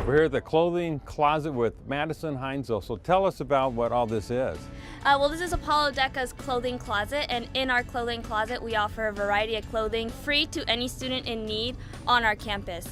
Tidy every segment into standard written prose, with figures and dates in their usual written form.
We're here at the clothing closet with Madison Heinzel. So tell us about what all this is. Well, this is Apollo DECA's clothing closet, and in our clothing closet we offer a variety of clothing free to any student in need on our campus.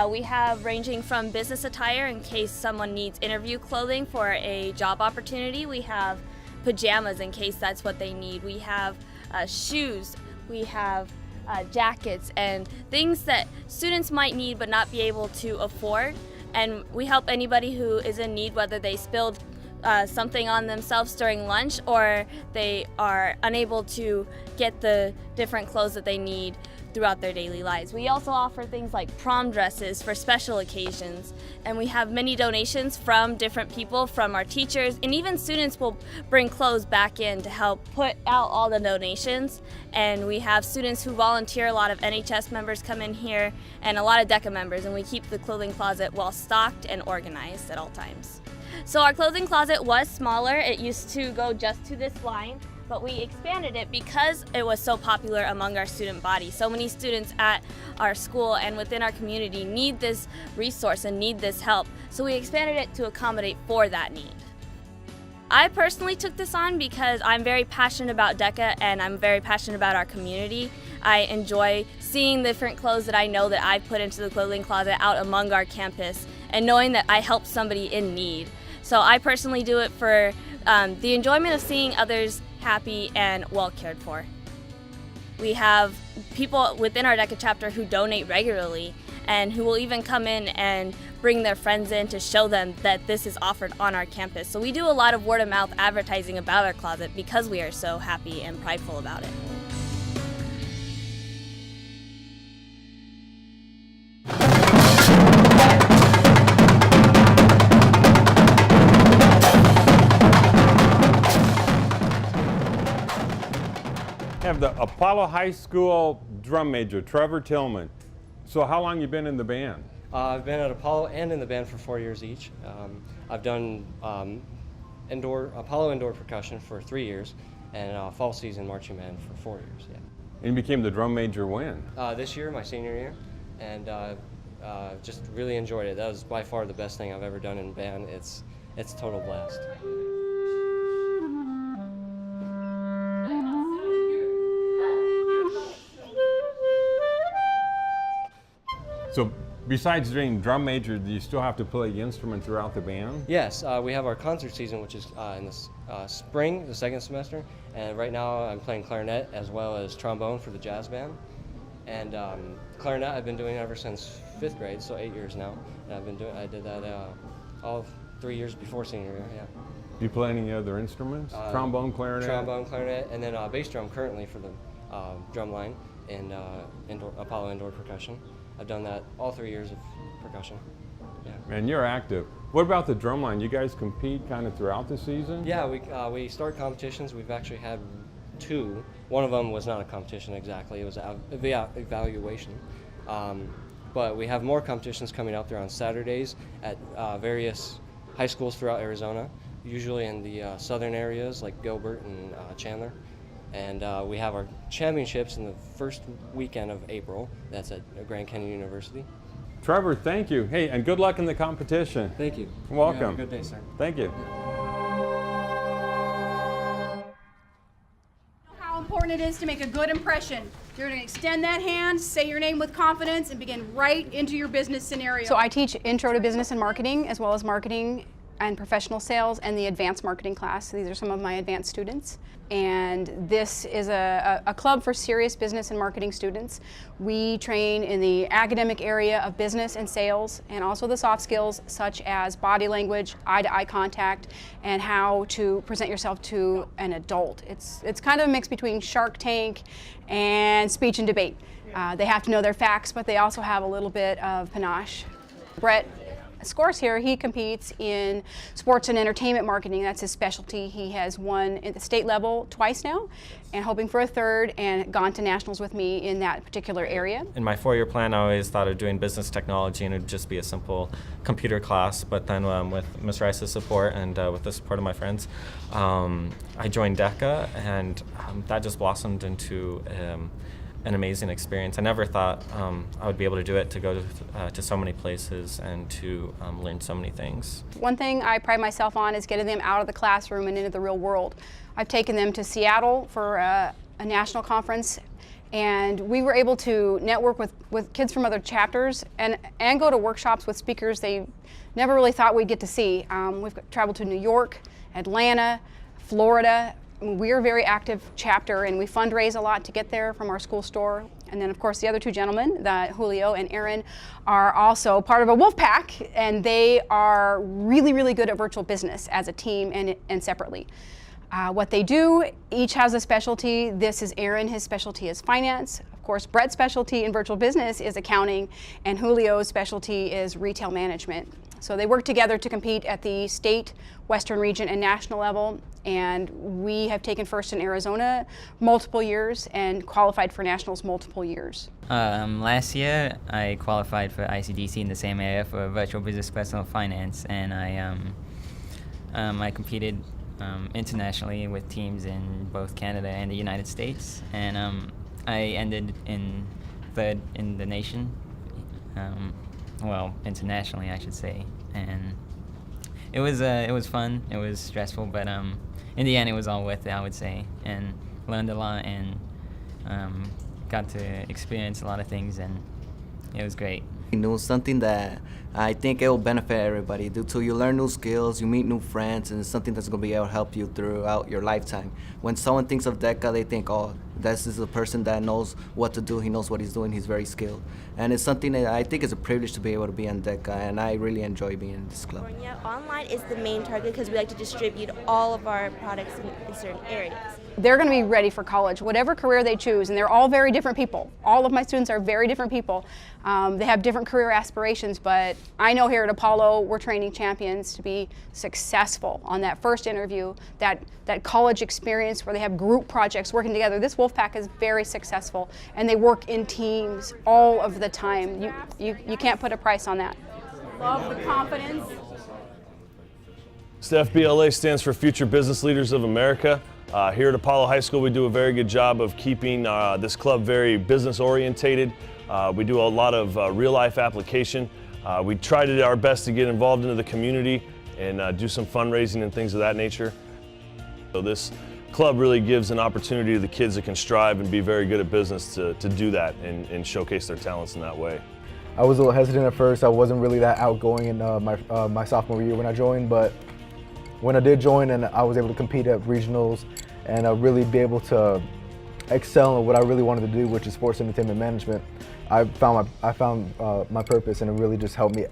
We have ranging from business attire in case someone needs interview clothing for a job opportunity. We have pajamas in case that's what they need. We have shoes. We have jackets and things that students might need but not be able to afford. And we help anybody who is in need, whether they spilled something on themselves during lunch or they are unable to get the different clothes that they need throughout their daily lives. We also offer things like prom dresses for special occasions, and we have many donations from different people, from our teachers, and even students will bring clothes back in to help put out all the donations. And we have students who volunteer. A lot of NHS members come in here and a lot of DECA members, and we keep the clothing closet well stocked and organized at all times. So our clothing closet was smaller. It used to go just to this line, but we expanded it because it was so popular among our student body. So many students at our school and within our community need this resource and need this help. So we expanded it to accommodate for that need. I personally took this on because I'm very passionate about DECA and I'm very passionate about our community. I enjoy seeing the different clothes that I know that I've put into the clothing closet out among our campus and knowing that I helped somebody in need. So I personally do it for the enjoyment of seeing others happy and well cared for. We have people within our DECA chapter who donate regularly and who will even come in and bring their friends in to show them that this is offered on our campus. So we do a lot of word of mouth advertising about our closet because we are so happy and prideful about it. I have the Apollo High School drum major, Trevor Tillman. So how long you been in the band? I've been at Apollo and in the band for 4 years each. I've done Apollo indoor percussion for 3 years and fall season marching band for 4 years. Yeah. And you became the drum major when? This year, my senior year, and just really enjoyed it. That was by far the best thing I've ever done in band. It's a total blast. So besides doing drum major, do you still have to play the instrument throughout the band? Yes, we have our concert season, which is in the spring, the second semester, and right now I'm playing clarinet as well as trombone for the jazz band. And clarinet I've been doing ever since 5th grade, so 8 years now. And I did that all 3 years before senior year. Yeah. Do you play any other instruments? Trombone, clarinet? Trombone, clarinet, and then bass drum currently for the drum line in Apollo indoor percussion. I've done that all 3 years of percussion. Yeah. Man, you're active. What about the drum line? You guys compete kind of throughout the season? Yeah, we start competitions. We've actually had 2. One of them was not a competition exactly. It was an evaluation. But we have more competitions coming out there on Saturdays at various high schools throughout Arizona, usually in the southern areas like Gilbert and Chandler. And we have our championships in the first weekend of April. That's at Grand Canyon University. Trevor, thank you. Hey, and good luck in the competition. Thank you. Welcome. You have a good day, sir. Thank you. How important it is to make a good impression. You're going to extend that hand, say your name with confidence, and begin right into your business scenario. So I teach Intro to Business and Marketing, as well as Marketing and Professional Sales and the Advanced Marketing class. These are some of my advanced students. And this is a club for serious business and marketing students. We train in the academic area of business and sales, and also the soft skills such as body language, eye-to-eye contact, and how to present yourself to an adult. It's kind of a mix between Shark Tank and speech and debate. They have to know their facts, but they also have a little bit of panache. Brett scores here. He competes in sports and entertainment marketing. That's his specialty. He has won at the state level twice now and hoping for a third, and gone to nationals with me in that particular area. In my 4-year plan, I always thought of doing business technology and it would just be a simple computer class, but then with Ms. Rice's support and with the support of my friends, I joined DECA, and that just blossomed into an amazing experience. I never thought I would be able to do it, to go to so many places and to learn so many things. One thing I pride myself on is getting them out of the classroom and into the real world. I've taken them to Seattle for a national conference, and we were able to network with kids from other chapters and go to workshops with speakers they never really thought we'd get to see. We've traveled to New York, Atlanta, Florida. We're a very active chapter, and we fundraise a lot to get there from our school store. And then, of course, the other two gentlemen, Julio and Aaron, are also part of a wolf pack, and they are really, really good at virtual business as a team and separately. What they do, each has a specialty. This is Aaron, his specialty is finance. Of course, Brett's specialty in virtual business is accounting, and Julio's specialty is retail management. So they work together to compete at the state, western region, and national level. And we have taken first in Arizona multiple years and qualified for nationals multiple years. Last year, I qualified for ICDC in the same area for virtual business personal finance, and I competed internationally with teams in both Canada and the United States, and I ended in third in the nation. Well, internationally, I should say, and it was fun. It was stressful, but in the end, it was all worth it, I would say, and learned a lot and got to experience a lot of things, and it was great. You know, something that I think it will benefit everybody. Due to you learn new skills, you meet new friends, and it's something that's going to be able to help you throughout your lifetime. When someone thinks of DECA, they think, oh, this is a person that knows what to do, he knows what he's doing, he's very skilled. And it's something that I think is a privilege to be able to be on DECA, and I really enjoy being in this club. Yeah, online is the main target because we like to distribute all of our products in certain areas. They're going to be ready for college, whatever career they choose, and they're all very different people. All of my students are very different people. They have different career aspirations, but I know here at Apollo we're training champions to be successful on that first interview, that college experience where they have group projects working together. This Wolfpack is very successful, and they work in teams all of the time. You can't put a price on that. Love the confidence. So FBLA stands for Future Business Leaders of America. Here at Apollo High School, we do a very good job of keeping this club very business orientated. We do a lot of real-life application. We try to do our best to get involved into the community and do some fundraising and things of that nature. So this club really gives an opportunity to the kids that can strive and be very good at business to do that and showcase their talents in that way. I was a little hesitant at first. I wasn't really that outgoing in my sophomore year when I joined, but when I did join and I was able to compete at regionals and really be able to excel in what I really wanted to do, which is sports entertainment management, I found my purpose, and it really just helped me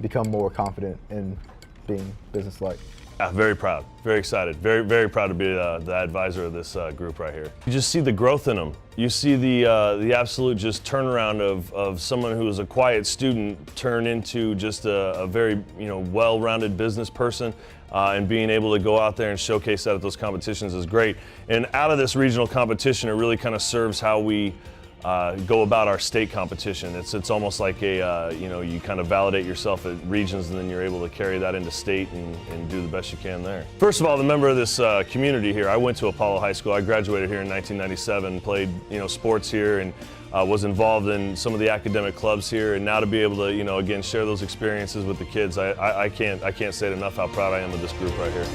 become more confident in being business-like. Yeah, very proud, very excited, very, very proud to be the advisor of this group right here. You just see the growth in them. You see the absolute just turnaround of someone who was a quiet student turn into just a very well-rounded business person, and being able to go out there and showcase that at those competitions is great. And out of this regional competition, it really kind of serves how we go about our state competition. It's almost like you kind of validate yourself at regions, and then you're able to carry that into state and do the best you can there. First of all, the member of this community here, I went to Apollo High School. I graduated here in 1997, played sports here, and was involved in some of the academic clubs here. And now to be able to again share those experiences with the kids, I can't say it enough how proud I am of this group right here.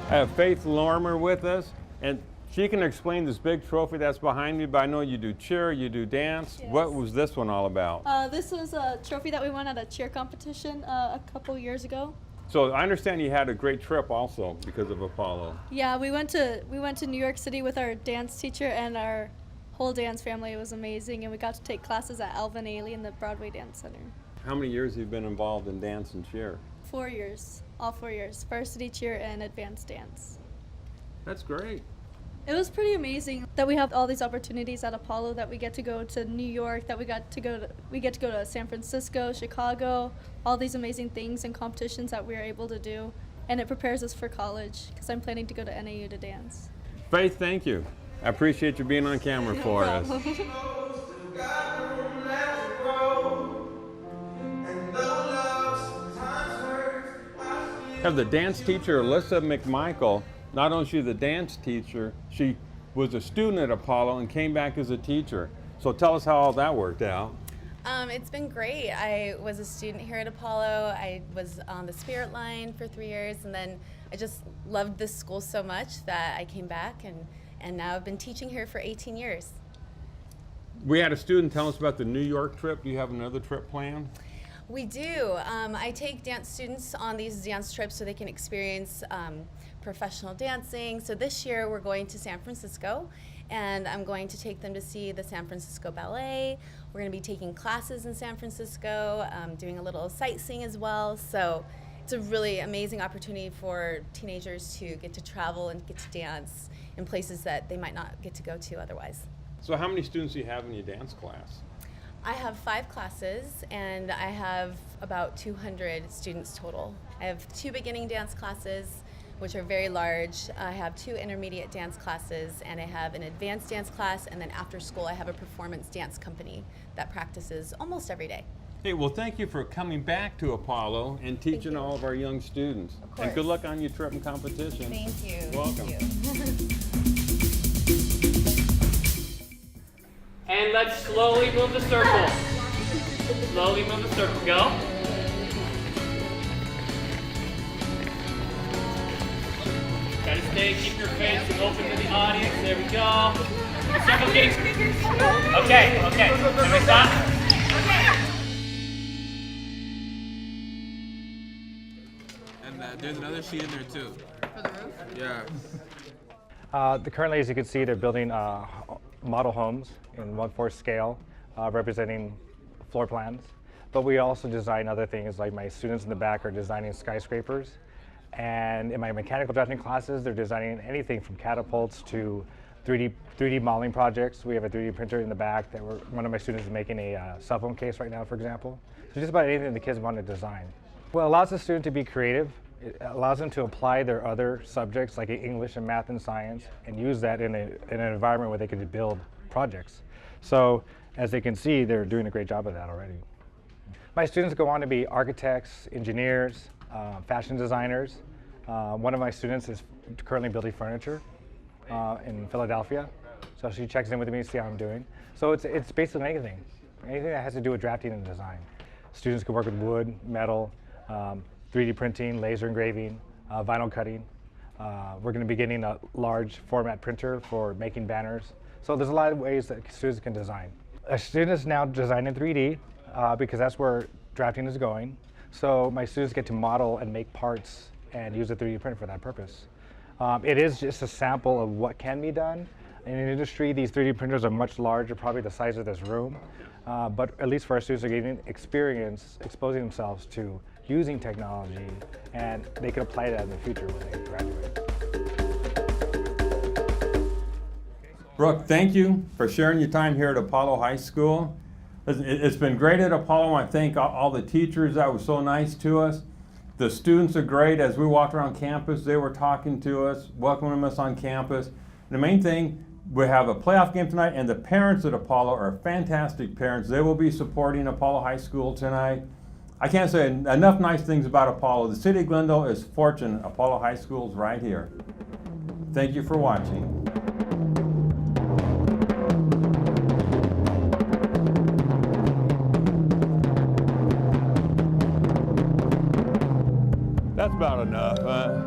I have Faith Lorimer with us, and she can explain this big trophy that's behind me, but I know you do cheer, you do dance. Yes. What was this one all about? This was a trophy that we won at a cheer competition a couple years ago. So I understand you had a great trip also because of Apollo. Yeah, we went to New York City with our dance teacher and our whole dance family. It was amazing, and we got to take classes at Alvin Ailey in the Broadway Dance Center. How many years have you been involved in dance and cheer? 4 years, all 4 years, varsity cheer and advanced dance. That's great. It was pretty amazing that we have all these opportunities at Apollo, that we get to go to New York, that we get to go to San Francisco, Chicago, all these amazing things and competitions that we are able to do. and it prepares us for college because I'm planning to go to NAU to dance. Faith, thank you. I appreciate you being on camera for us. Have the dance teacher, Alyssa McMichael. Not only is she the dance teacher, she was a student at Apollo and came back as a teacher. So tell us how all that worked out. It's been great. I was a student here at Apollo. I was on the Spirit line for 3 years, and then I just loved this school so much that I came back, and now I've been teaching here for 18 years. We had a student tell us about the New York trip. Do you have another trip planned? We do. I take dance students on these dance trips so they can experience professional dancing. So this year we're going to San Francisco, and I'm going to take them to see the San Francisco Ballet. We're going to be taking classes in San Francisco, doing a little sightseeing as well. So it's a really amazing opportunity for teenagers to get to travel and get to dance in places that they might not get to go to otherwise. So how many students do you have in your dance class? I have 5 classes, and I have about 200 students total. I have 2 beginning dance classes, which are very large. I have 2 intermediate dance classes, and I have an advanced dance class, and then after school I have a performance dance company that practices almost every day. Hey, well, thank you for coming back to Apollo and teaching all of our young students. Of course. And good luck on your trip and competition. Thank you. Welcome. Thank you. And let's slowly move the circle. Slowly move the circle. Go. Gotta stay, keep your face open to the audience. There we go. The circle's getting... Okay. Can we stop? And there's another sheet in there too. For the roof? Yeah. Currently, as you can see, they're building model homes in 1/4 scale, representing floor plans. But we also design other things, like my students in the back are designing skyscrapers. And in my mechanical drafting classes, they're designing anything from catapults to 3D modeling projects. We have a 3D printer in the back that one of my students is making a cell phone case right now, for example. So just about anything the kids want to design. Well, it allows the student to be creative. It allows them to apply their other subjects like English and math and science and use that in an environment where they can build projects. So as they can see, they're doing a great job of that already. My students go on to be architects, engineers, fashion designers. One of my students is currently building furniture in Philadelphia. So she checks in with me to see how I'm doing. So it's basically anything that has to do with drafting and design. Students can work with wood, metal, 3D printing, laser engraving, vinyl cutting. We're going to be getting a large format printer for making banners. So there's a lot of ways that students can design. A student is now designing 3D because that's where drafting is going. So my students get to model and make parts and use a 3D printer for that purpose. It is just a sample of what can be done. In the industry, these 3D printers are much larger, probably the size of this room. But at least for our students, they're getting experience, exposing themselves to using technology, and they can apply that in the future when they graduate. Brooke, thank you for sharing your time here at Apollo High School. It's been great at Apollo. I want to thank all the teachers that were so nice to us. The students are great. As we walked around campus, they were talking to us, welcoming us on campus. The main thing, we have a playoff game tonight, and the parents at Apollo are fantastic parents. They will be supporting Apollo High School tonight. I can't say enough nice things about Apollo. The city of Glendale is fortunate Apollo High School is right here. Thank you for watching. That's about enough, huh?